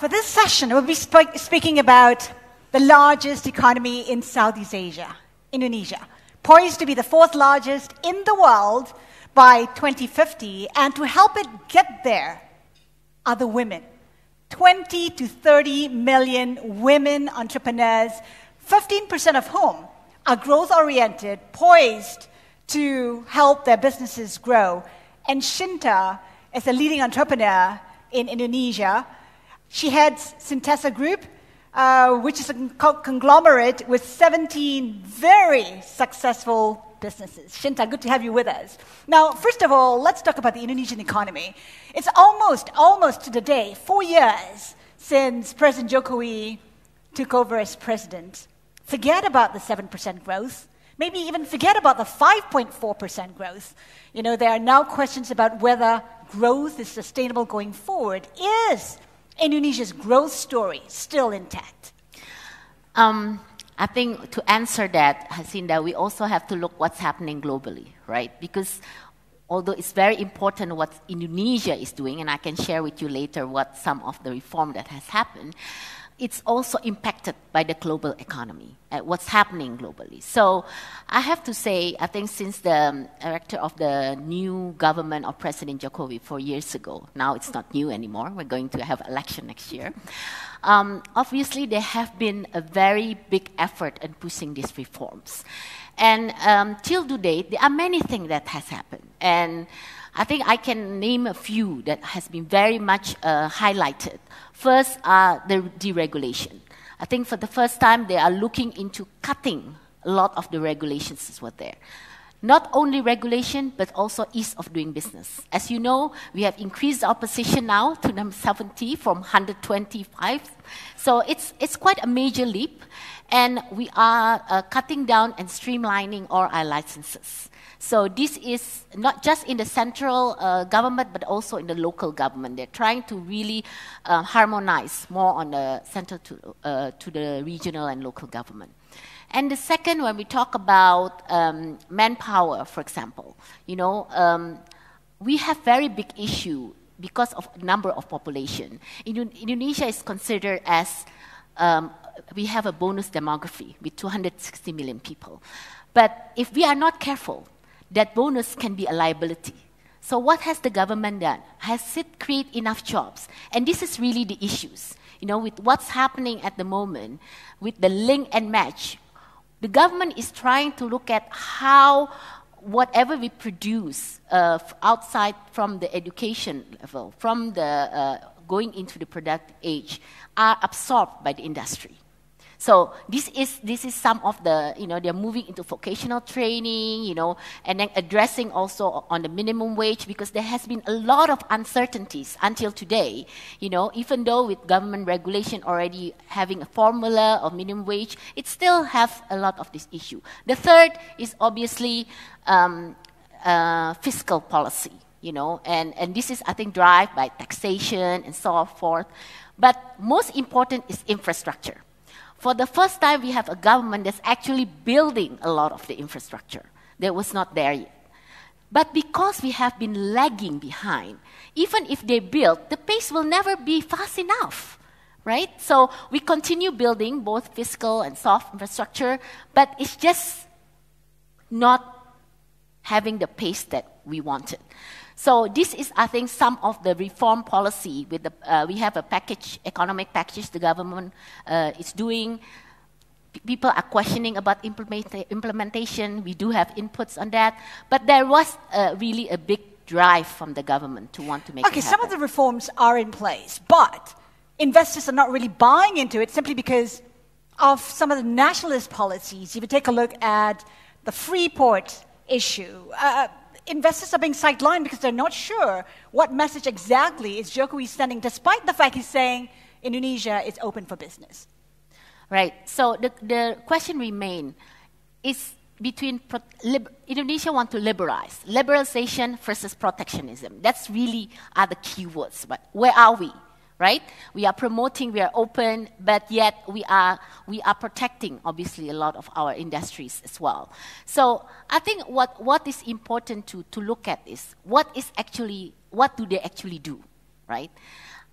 for this session, we'll be speaking about the largest economy in Southeast Asia, Indonesia, poised to be the fourth largest in the world by 2050, and to help it get there are the women. 20 to 30 million women entrepreneurs, 15% of whom are growth-oriented, poised to help their businesses grow. And Shinta is a leading entrepreneur in Indonesia. She heads Sintesa Group, which is a conglomerate with 17 very successful businesses. Shinta, good to have you with us. Now, first of all, let's talk about the Indonesian economy. It's almost to the day, 4 years since President Jokowi took over as president. Forget about the 7% growth. Maybe even forget about the 5.4% growth. You know, there are now questions about whether growth is sustainable going forward. Is Indonesia's growth story still intact? I think to answer that, Haslinda, we also have to look what's happening globally, right? Because although it's very important what Indonesia is doing, and I can share with you later what some of the reform that has happened, it's also impacted by the global economy, what's happening globally. So I have to say, I think since the elected of the new government of President Jokowi 4 years ago, now it's not new anymore, we're going to have election next year, obviously there have been a very big effort in pushing these reforms. And till today, there are many things that has happened. And I think I can name a few that has been very much highlighted. First, the deregulation. I think for the first time, they are looking into cutting a lot of the regulations that were there. Not only regulation, but also ease of doing business. As you know, we have increased our position now to number 70 from 125. So it's quite a major leap. And we are cutting down and streamlining all our licenses. So this is not just in the central government, but also in the local government. They're trying to really harmonize more on the central to the regional and local government. And the second, when we talk about manpower, for example, you know, we have very big issue because of number of population. Indonesia is considered as we have a bonus demography with 260 million people. But if we are not careful, that bonus can be a liability. So what has the government done? Has it created enough jobs? And this is really the issues. You know, with what's happening at the moment, with the link and match, the government is trying to look at how whatever we produce outside from the education level, from the going into the productive age, are absorbed by the industry. So this is some of the, you know, they're moving into vocational training, you know, and then addressing also on the minimum wage, because there has been a lot of uncertainties until today, you know, even though with government regulation already having a formula of minimum wage, it still has a lot of this issue. The third is obviously fiscal policy, you know, and this is, I think, driven by taxation and so forth. But most important is infrastructure. For the first time, we have a government that's actually building a lot of the infrastructure that was not there yet. But because we have been lagging behind, even if they build, the pace will never be fast enough, right? So we continue building both fiscal and soft infrastructure, but it's just not having the pace that we wanted. So this is, I think, some of the reform policy. With the, we have a package, economic package the government is doing. People are questioning about implementation. We do have inputs on that. But there was really a big drive from the government to want to make it happen. Okay, some of the reforms are in place, but investors are not really buying into it simply because of some of the nationalist policies. If you take a look at the Freeport issue, investors are being sidelined because they're not sure what message exactly is Jokowi sending, despite the fact he's saying Indonesia is open for business. Right. So the question remains is between Indonesia want to liberalize, liberalization versus protectionism. That's really are the keywords. But where are we? Right? We are promoting, we are open, but yet we are protecting, obviously, a lot of our industries as well. So I think what is important to look at is what do they actually do, right?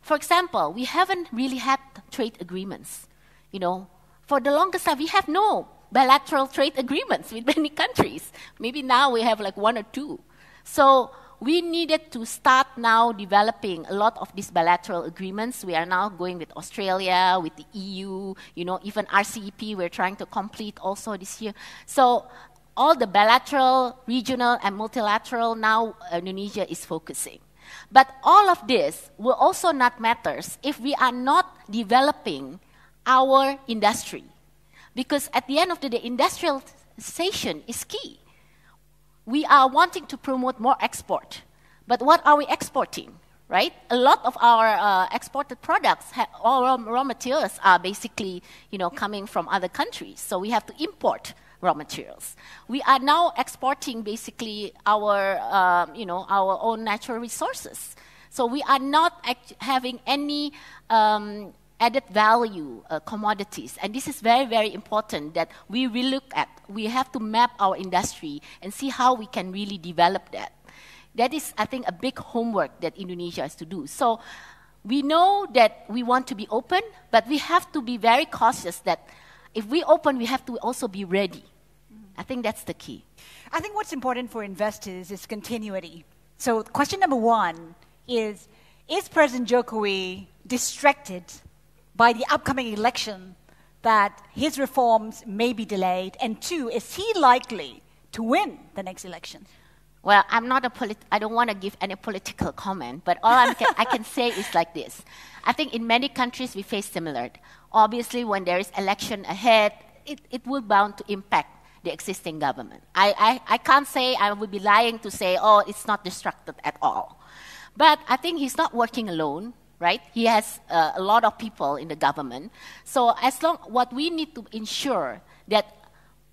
For example, we haven't really had trade agreements. For the longest time, we have no bilateral trade agreements with many countries. Maybe now we have like one or two. So we needed to start now developing a lot of these bilateral agreements. We are now going with Australia, with the EU, even RCEP we're trying to complete also this year. So all the bilateral, regional, and multilateral now Indonesia is focusing. But all of this will also not matter if we are not developing our industry. Because at the end of the day, industrialization is key. We are wanting to promote more export. But what are we exporting, right? A lot of our exported products, all raw materials are basically, coming from other countries. So we have to import raw materials. We are now exporting basically our, our own natural resources. So we are not having any added value commodities. And this is very, very important that we relook at. We have to map our industry and see how we can really develop that. That is, I think, a big homework that Indonesia has to do. So we know that we want to be open, but we have to be very cautious that if we open, we have to also be ready. I think that's the key. I think what's important for investors is continuity. So question number one is President Jokowi distracted by the upcoming election that his reforms may be delayed? And two, is he likely to win the next election? Well, I don't want to give any political comment, but all I can say is like this. I think in many countries we face similar. Obviously, when there is election ahead, it will bound to impact the existing government. I can't say, I would be lying to say, it's not distracted at all. But I think he's not working alone, right? He has a lot of people in the government. So what we need to ensure that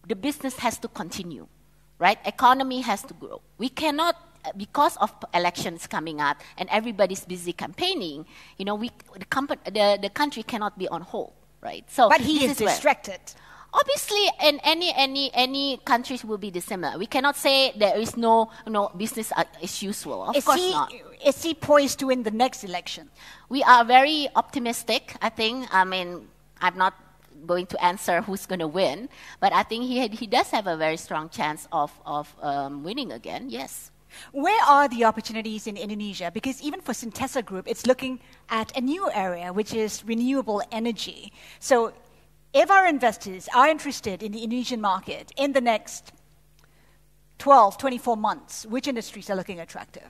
the business has to continue, right? Economy has to grow. We cannot, because of elections coming up and everybody's busy campaigning, the country cannot be on hold, right? So, but he is distracted. Obviously, in any countries will be dissimilar. We cannot say there is no business as usual. Of course not. Is he poised to win the next election? We are very optimistic, I think. I mean, I'm not going to answer who's going to win, but I think he does have a very strong chance of winning again, yes. Where are the opportunities in Indonesia? Because even for Sintesa Group, it's looking at a new area, which is renewable energy. So if our investors are interested in the Indonesian market in the next 12, 24 months, which industries are looking attractive?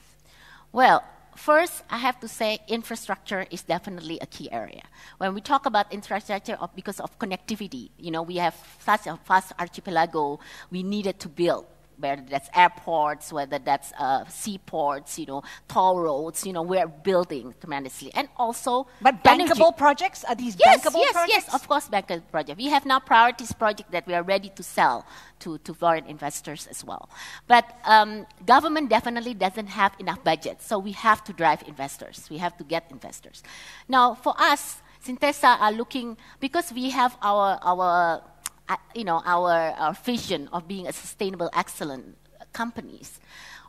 Well, first, I have to say infrastructure is definitely a key area. When we talk about infrastructure, because of connectivity, we have such a vast archipelago we needed to build, whether that's airports, whether that's seaports, toll roads, we're building tremendously. And also But bankable projects? Are these bankable projects? Yes, of course, bankable projects. We have now priorities projects that we are ready to sell to foreign investors as well. But government definitely doesn't have enough budget, so we have to drive investors. We have to get investors. Now, for us, Sintesa are looking, because we have our vision of being a sustainable, excellent companies,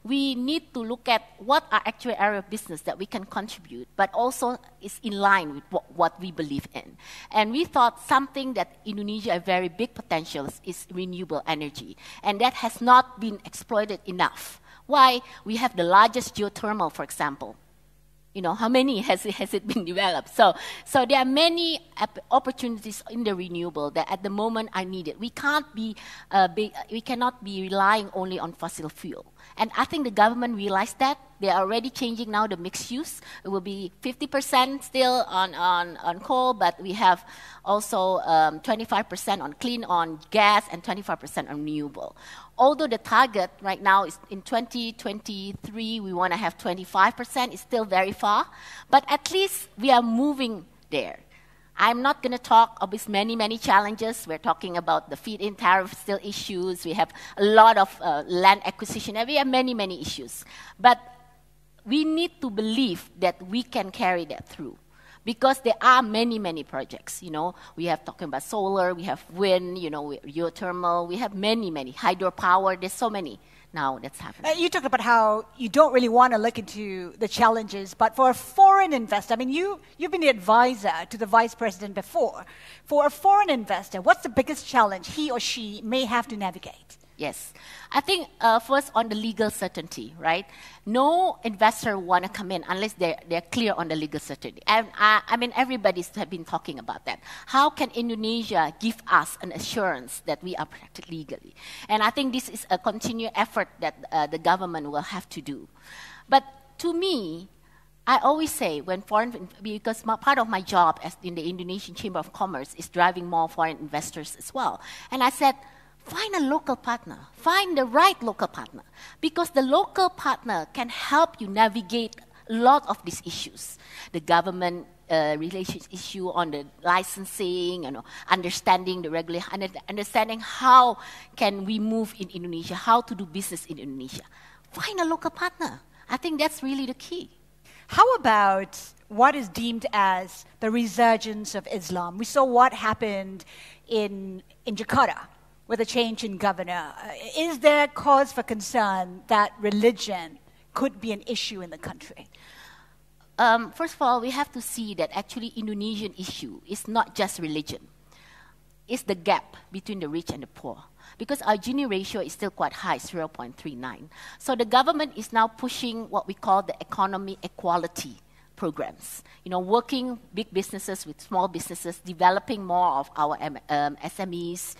we need to look at what are actual area of business that we can contribute, but also is in line with what we believe in. And we thought something that Indonesia has very big potentials is renewable energy, and that has not been exploited enough. Why? We have the largest geothermal, for example. How many has it been developed? So there are many opportunities in the renewable that at the moment are needed. We cannot be relying only on fossil fuel. And I think the government realized that. They are already changing now the mixed use. It will be 50% still on coal, but we have also 25% on gas and 25% on renewable. Although the target right now is in 2023, we want to have 25%, it's still very far, but at least we are moving there. I'm not going to talk about many challenges. We're talking about the feed-in tariff still issues. We have a lot of land acquisition. We have many issues. But we need to believe that we can carry that through. Because there are many projects, We have talking about solar, we have wind, geothermal, we have many. Hydropower, there's so many now that's happening. You talked about how you don't really want to look into the challenges, but for a foreign investor, I mean, you've been the advisor to the vice president before. For a foreign investor, what's the biggest challenge he or she may have to navigate? Yes. I think first on the legal certainty, right? No investor want to come in unless they're clear on the legal certainty. And I mean, everybody's have been talking about that. How can Indonesia give us an assurance that we are protected legally? And I think this is a continued effort that the government will have to do. But to me, I always say when because part of my job as in the Indonesian Chamber of Commerce is driving more foreign investors as well. And I said, find a local partner. Find the right local partner. Because the local partner can help you navigate a lot of these issues. The government relations issue on the licensing, understanding the regulation, understanding how can we move in Indonesia, how to do business in Indonesia. Find a local partner. I think that's really the key. How about what is deemed as the resurgence of Islam? We saw what happened in Jakarta with a change in governor. Is there cause for concern that religion could be an issue in the country? First of all, we have to see that actually Indonesian issue is not just religion. It's the gap between the rich and the poor. Because our Gini ratio is still quite high, 0.39. So the government is now pushing what we call the economy equality programs, working big businesses with small businesses, developing more of our SMEs,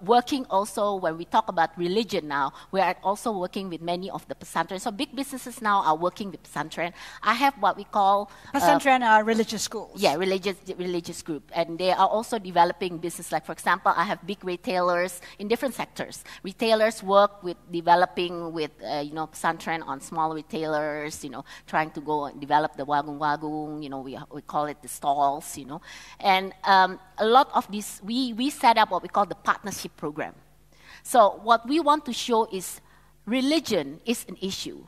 working also, when we talk about religion now, we are also working with many of the pesantren. So big businesses now are working with pesantren. I have what we call... Pesantren are religious schools. Yeah, religious group. And they are also developing business. Like, for example, I have big retailers in different sectors. Retailers work with developing with, pesantren on small retailers, trying to go and develop the wagung-wagung, we call it the stalls, And a lot of this, we set up what we call the partnership program. So what we want to show is religion is an issue.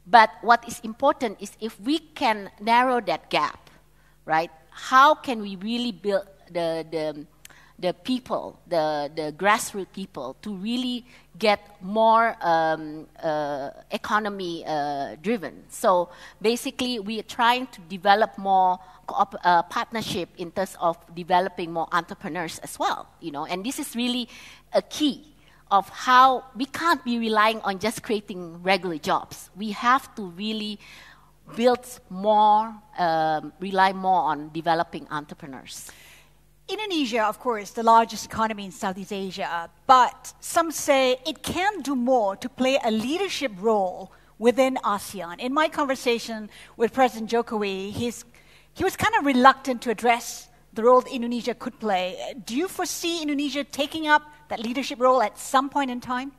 But what is important is if we can narrow that gap, right? How can we really build the people, the grassroots people, to really get more economy driven. So basically, we are trying to develop more partnership in terms of developing more entrepreneurs as well. And this is really a key of how we can't be relying on just creating regular jobs. We have to really build more, rely more on developing entrepreneurs. Indonesia, of course, the largest economy in Southeast Asia, but some say it can do more to play a leadership role within ASEAN. In my conversation with President Jokowi, he was kind of reluctant to address the role that Indonesia could play. Do you foresee Indonesia taking up that leadership role at some point in time?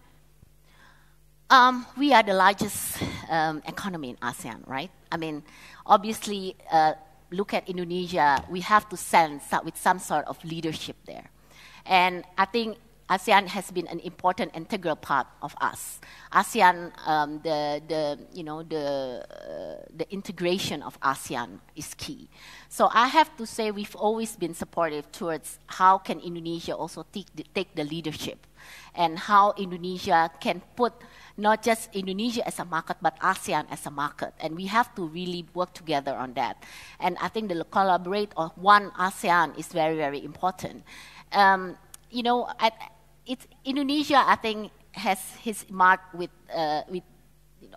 We are the largest economy in ASEAN, right? I mean, obviously, look at Indonesia, we have to start with some sort of leadership there. And I think ASEAN has been an important integral part of us. ASEAN, the integration of ASEAN is key. So I have to say we've always been supportive towards how can Indonesia also take the leadership and how Indonesia can put not just Indonesia as a market, but ASEAN as a market. And we have to really work together on that. And I think the collaborate of one ASEAN is very, very important. Indonesia, I think, has his mark with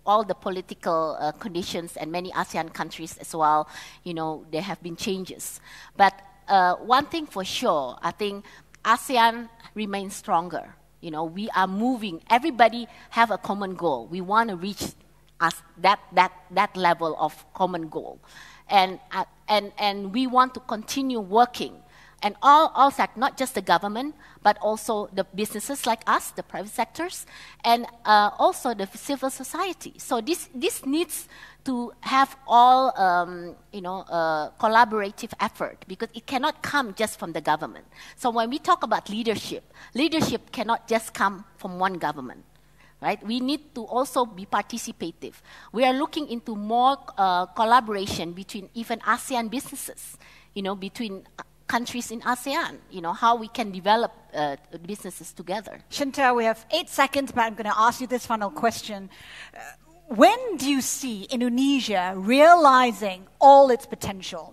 all the political conditions, and many ASEAN countries as well. There have been changes. But one thing for sure, I think ASEAN remains stronger. We are moving. Everybody have a common goal. We want to reach that level of common goal, and we want to continue working. And all sectors, not just the government, but also the businesses like us, the private sectors, and also the civil society. So this needs to have all collaborative effort, because it cannot come just from the government. So when we talk about leadership cannot just come from one government, right? We need to also be participative. We are looking into more collaboration between even ASEAN businesses, between countries in ASEAN, how we can develop businesses together. Shinta, we have 8 seconds, but I'm going to ask you this final question. When do you see Indonesia realizing all its potential?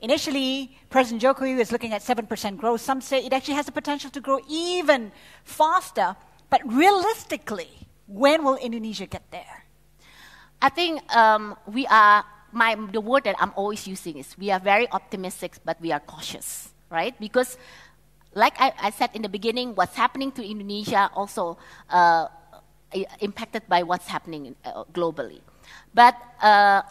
Initially, President Jokowi was looking at 7% growth. Some say it actually has the potential to grow even faster. But realistically, when will Indonesia get there? I think the word that I'm always using is we are very optimistic, but we are cautious, right? Because like I said in the beginning, what's happening to Indonesia also impacted by what's happening globally. But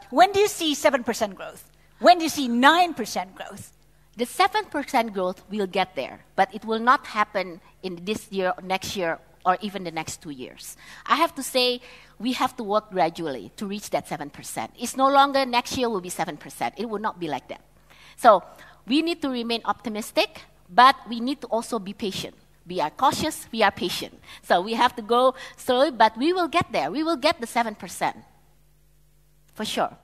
when do you see 7% growth? When do you see 9% growth? The 7% growth will get there, but it will not happen in this year, next year, or even the next 2 years. I have to say, we have to work gradually to reach that 7%. It's no longer next year will be 7%. It will not be like that. So we need to remain optimistic, but we need to also be patient. We are cautious, we are patient. So we have to go slowly, but we will get there. We will get the 7%, for sure.